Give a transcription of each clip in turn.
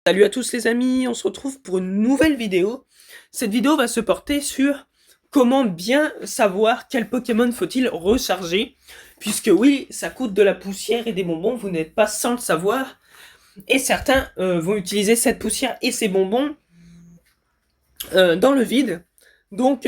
Salut à tous les amis, on se retrouve pour une nouvelle vidéo. Cette vidéo va se porter sur comment bien savoir quel Pokémon faut-il recharger. Puisque oui, ça coûte de la poussière et des bonbons, vous n'êtes pas sans le savoir. Et certains vont utiliser cette poussière et ces bonbons dans le vide. Donc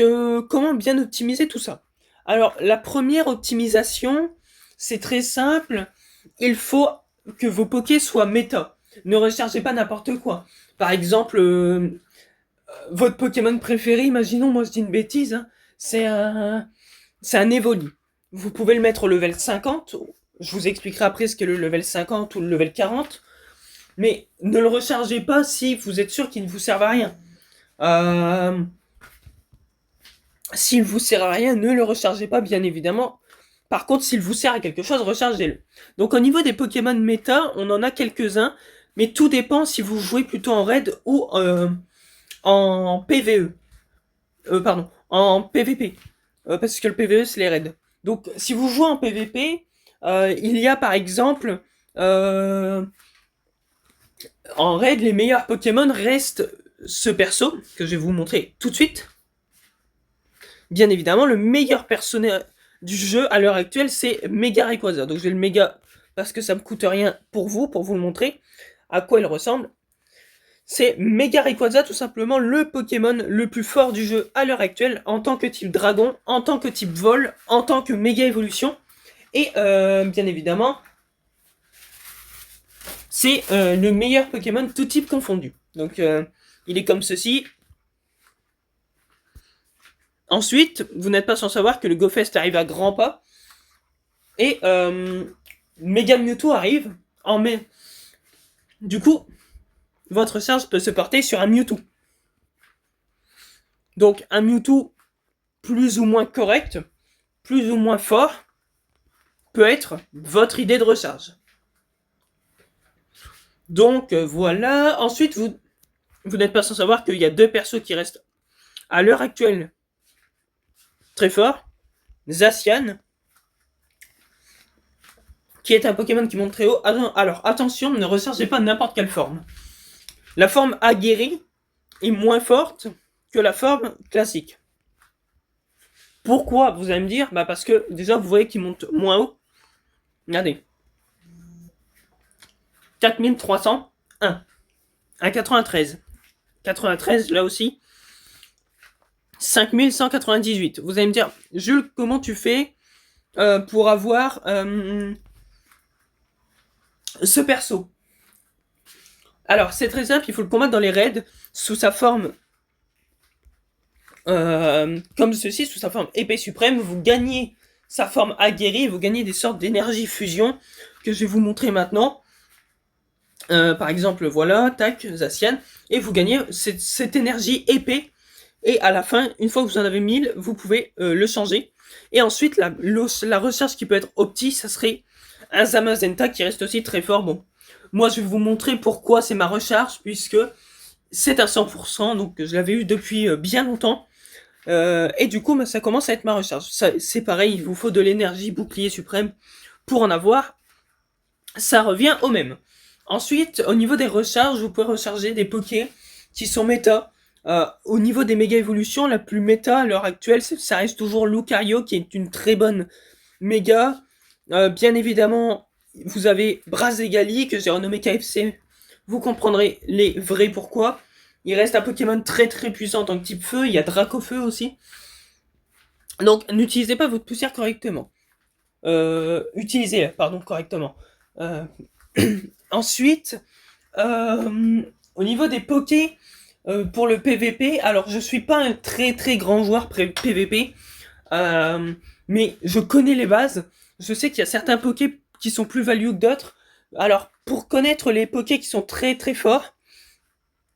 comment bien optimiser tout ça? Alors la première optimisation, c'est très simple. Il faut que vos Pokés soient méta. Ne rechargez pas n'importe quoi. Par exemple, votre Pokémon préféré, imaginons, moi je dis une bêtise, hein, c'est un Evoli. Vous pouvez le mettre au level 50. Je vous expliquerai après ce qu'est le level 50 ou le level 40. Mais ne le rechargez pas si vous êtes sûr qu'il ne vous sert à rien. S'il vous sert à rien, ne le rechargez pas, bien évidemment. Par contre, s'il vous sert à quelque chose, rechargez-le. Donc au niveau des Pokémon méta, on en a quelques-uns, mais tout dépend si vous jouez plutôt en raid ou en PvE. Pardon, en PvP. Parce que le PvE, c'est les raids. Donc si vous jouez en PvP, il y a par exemple... en raid, les meilleurs Pokémon restent ce perso, que je vais vous montrer tout de suite. Bien évidemment, le meilleur personnage du jeu à l'heure actuelle, c'est Mega Rayquaza. Donc je vais le méga parce que ça me coûte rien pour vous le montrer à quoi il ressemble. C'est Mega Rayquaza, tout simplement le Pokémon le plus fort du jeu à l'heure actuelle, en tant que type dragon, en tant que type vol, en tant que méga évolution. Et bien évidemment, c'est le meilleur Pokémon tout type confondu. Donc il est comme ceci. Ensuite, vous n'êtes pas sans savoir que le GoFest arrive à grands pas. Et Mega Mewtwo arrive en mai. Du coup, votre charge peut se porter sur un Mewtwo. Donc un Mewtwo plus ou moins correct, plus ou moins fort, peut être votre idée de recharge. Donc voilà. Ensuite, vous n'êtes pas sans savoir qu'il y a deux persos qui restent à l'heure actuelle très forts. Zacian, qui est un Pokémon qui monte très haut. Alors attention, ne rechargez pas n'importe quelle forme. La forme aguerrie est moins forte que la forme classique. Pourquoi, vous allez me dire? Bah parce que déjà vous voyez qu'il monte moins haut. Regardez. 4301. 1,93. 93 là aussi. 5198. Vous allez me dire, Jules, comment tu fais pour avoir ce perso? Alors c'est très simple, il faut le combattre dans les raids sous sa forme comme ceci, sous sa forme épée suprême. Vous gagnez sa forme aguerrie, vous gagnez des sortes d'énergie fusion que je vais vous montrer maintenant. Par exemple, voilà, tac, Zacian, et vous gagnez cette énergie épée, et à la fin, une fois que vous en avez 1000, vous pouvez le changer. Et ensuite, la recharge qui peut être opti, ça serait un Zamazenta qui reste aussi très fort. Bon, moi je vais vous montrer pourquoi c'est ma recharge, puisque c'est un 100%, donc je l'avais eu depuis bien longtemps. Et du coup, ça commence à être ma recharge. C'est pareil, il vous faut de l'énergie bouclier suprême pour en avoir. Ça revient au même. Ensuite, au niveau des recharges, vous pouvez recharger des Pokés qui sont méta. Au niveau des méga évolutions, la plus méta à l'heure actuelle, ça reste toujours Lucario, qui est une très bonne méga. Bien évidemment, vous avez Brazegali, que j'ai renommé KFC. Vous comprendrez les vrais pourquoi. Il reste un Pokémon très très puissant en tant que type feu. Il y a Dracofeu aussi. Donc, n'utilisez pas votre poussière correctement. Utilisez-la, pardon, correctement. Ensuite, au niveau des Pokés, pour le PVP, alors je suis pas un très très grand joueur PVP, mais je connais les bases. Je sais qu'il y a certains Pokés qui sont plus value que d'autres. Alors, pour connaître les Pokés qui sont très très forts,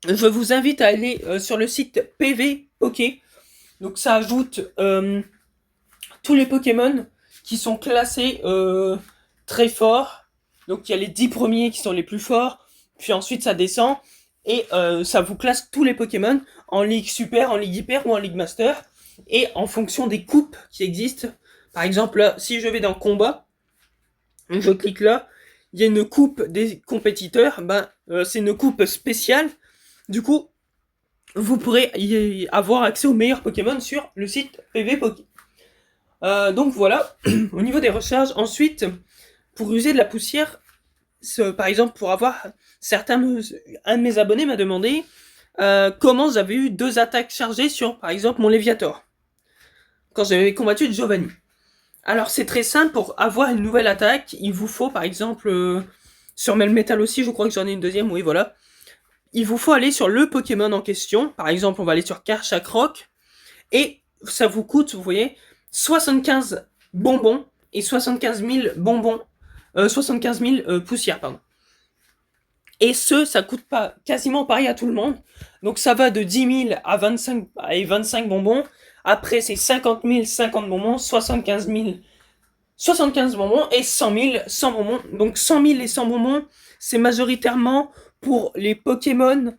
je vous invite à aller sur le site PV Poké. Donc ça ajoute tous les Pokémon qui sont classés très forts. Donc il y a les 10 premiers qui sont les plus forts, puis ensuite ça descend, et ça vous classe tous les Pokémon en Ligue Super, en Ligue Hyper ou en Ligue Master, et en fonction des coupes qui existent. Par exemple, là, si je vais dans Combat, je clique là, il y a une coupe des compétiteurs, c'est une coupe spéciale. Du coup, vous pourrez y avoir accès aux meilleurs Pokémon sur le site PV Poké. Donc voilà, au niveau des recharges. Ensuite, pour user de la poussière, par exemple, pour avoir un de mes abonnés m'a demandé comment j'avais eu 2 attaques chargées sur, par exemple, mon Léviator, quand j'avais combattu Giovanni. Alors c'est très simple, pour avoir une nouvelle attaque, il vous faut, par exemple, sur Melmetal aussi, je crois que j'en ai une deuxième, oui voilà. Il vous faut aller sur le Pokémon en question, par exemple on va aller sur Karchakroc, et ça vous coûte, vous voyez, 75 bonbons et 75 000 bonbons, 75 000 poussières, pardon. Et ça coûte pas quasiment pareil à tout le monde. Donc ça va de 10 000 à 25 bonbons. Après c'est 50 000, 50 bonbons, 75 000, 75 bonbons et 100 000, 100 bonbons. Donc 100 000 et 100 bonbons, c'est majoritairement pour les Pokémon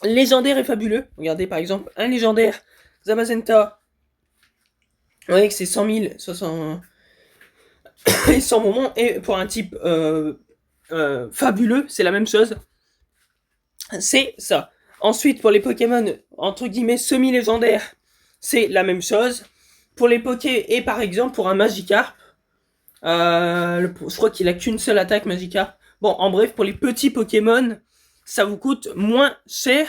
légendaires et fabuleux. Regardez par exemple un légendaire Zamazenta. Vous voyez que c'est 100 000, 60 et 100 bonbons. Et pour un type fabuleux, c'est la même chose. C'est ça. Ensuite, pour les Pokémon, entre guillemets, semi-légendaires, c'est la même chose. Pour les Poké, et par exemple, pour un Magikarp, je crois qu'il a qu'une seule attaque, Magikarp. Bon, en bref, pour les petits Pokémon, ça vous coûte moins cher.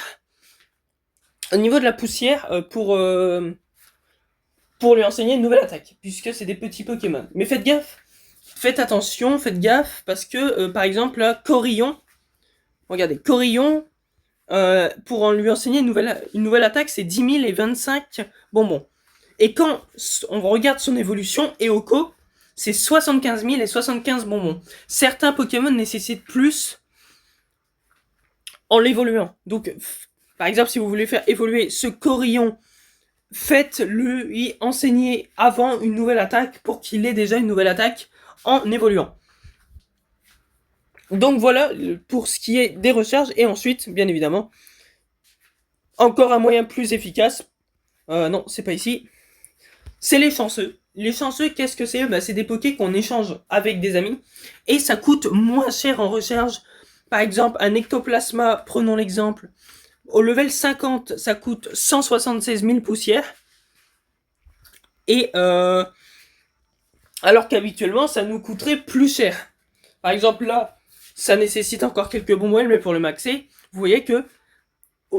Au niveau de la poussière, pour lui enseigner une nouvelle attaque, puisque c'est des petits Pokémon. Mais faites gaffe, faites attention, faites gaffe, parce que, par exemple, là, Corillon, regardez, Corillon, pour lui enseigner une nouvelle attaque, c'est 10 000 et 25 bonbons. Et quand on regarde son évolution, Eoko, c'est 75 000 et 75 bonbons. Certains Pokémon nécessitent plus en l'évoluant. Donc, par exemple, si vous voulez faire évoluer ce Corillon, faites-lui enseigner avant une nouvelle attaque pour qu'il ait déjà une nouvelle attaque en évoluant. Donc voilà pour ce qui est des recharges. Et ensuite, bien évidemment, encore un moyen plus efficace. Non, c'est pas ici. C'est les chanceux. Les chanceux, qu'est-ce que c'est? C'est des Pokés qu'on échange avec des amis. Et ça coûte moins cher en recharge. Par exemple, un Ectoplasma, prenons l'exemple. Au level 50, ça coûte 176 000 poussières. Et alors qu'habituellement, ça nous coûterait plus cher. Par exemple, là, ça nécessite encore quelques bonbons, mais pour le maxer, vous voyez que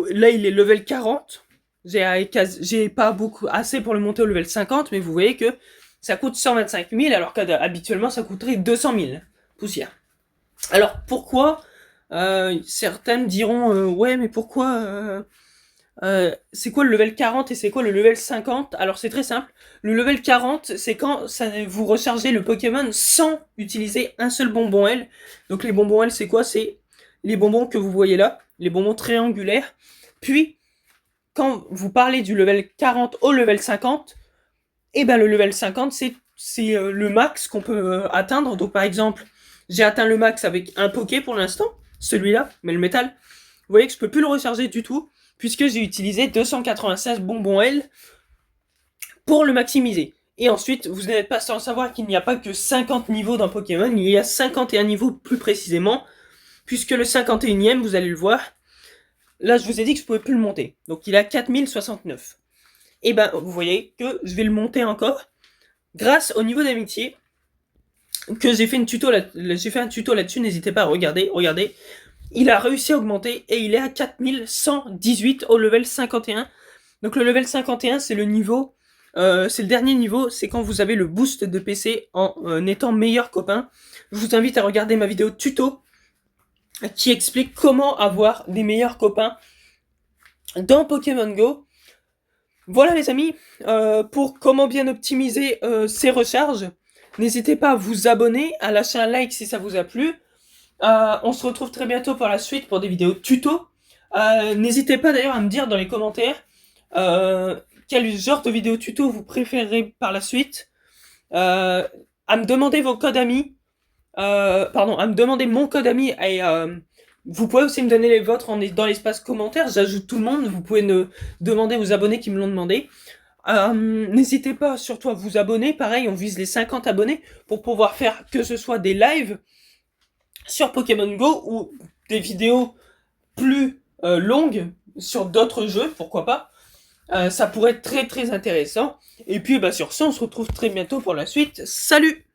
là, il est level 40. J'ai pas assez pour le monter au level 50, mais vous voyez que ça coûte 125 000, alors qu'habituellement, ça coûterait 200 000 poussières. Alors, pourquoi certains diront, ouais, mais pourquoi c'est quoi le level 40 et c'est quoi le level 50? Alors c'est très simple. Le level 40, c'est quand vous rechargez le Pokémon sans utiliser un seul bonbon L. Donc les bonbons L, c'est quoi? C'est les bonbons que vous voyez là, les bonbons triangulaires. Puis, quand vous parlez du level 40 au level 50, le level 50, c'est le max qu'on peut atteindre. Donc par exemple, j'ai atteint le max avec un Poké pour l'instant, celui-là, Melmetal. Vous voyez que je peux plus le recharger du tout, puisque j'ai utilisé 296 bonbons L pour le maximiser. Et ensuite, vous n'êtes pas sans savoir qu'il n'y a pas que 50 niveaux dans Pokémon, il y a 51 niveaux plus précisément, puisque le 51e, vous allez le voir, là je vous ai dit que je pouvais plus le monter. Donc il a 4069. Et vous voyez que je vais le monter encore, grâce au niveau d'amitié, que j'ai fait un tuto là-dessus, n'hésitez pas à regarder, regardez. Il a réussi à augmenter et il est à 4118 au level 51. Donc le level 51, c'est le niveau, c'est le dernier niveau, c'est quand vous avez le boost de PC en étant meilleur copain. Je vous invite à regarder ma vidéo tuto qui explique comment avoir des meilleurs copains dans Pokémon Go. Voilà les amis, pour comment bien optimiser ces recharges. N'hésitez pas à vous abonner, à lâcher un like si ça vous a plu. On se retrouve très bientôt par la suite pour des vidéos tuto. N'hésitez pas d'ailleurs à me dire dans les commentaires quel genre de vidéo tuto vous préférez par la suite. À me demander vos codes amis. À me demander mon code ami. Et vous pouvez aussi me donner les vôtres dans l'espace commentaire. J'ajoute tout le monde. Vous pouvez demander aux abonnés qui me l'ont demandé. N'hésitez pas surtout à vous abonner, pareil, on vise les 50 abonnés pour pouvoir faire que ce soit des lives sur Pokémon Go ou des vidéos plus longues sur d'autres jeux, pourquoi pas. Ça pourrait être très très intéressant. Et puis sur ce, on se retrouve très bientôt pour la suite. Salut!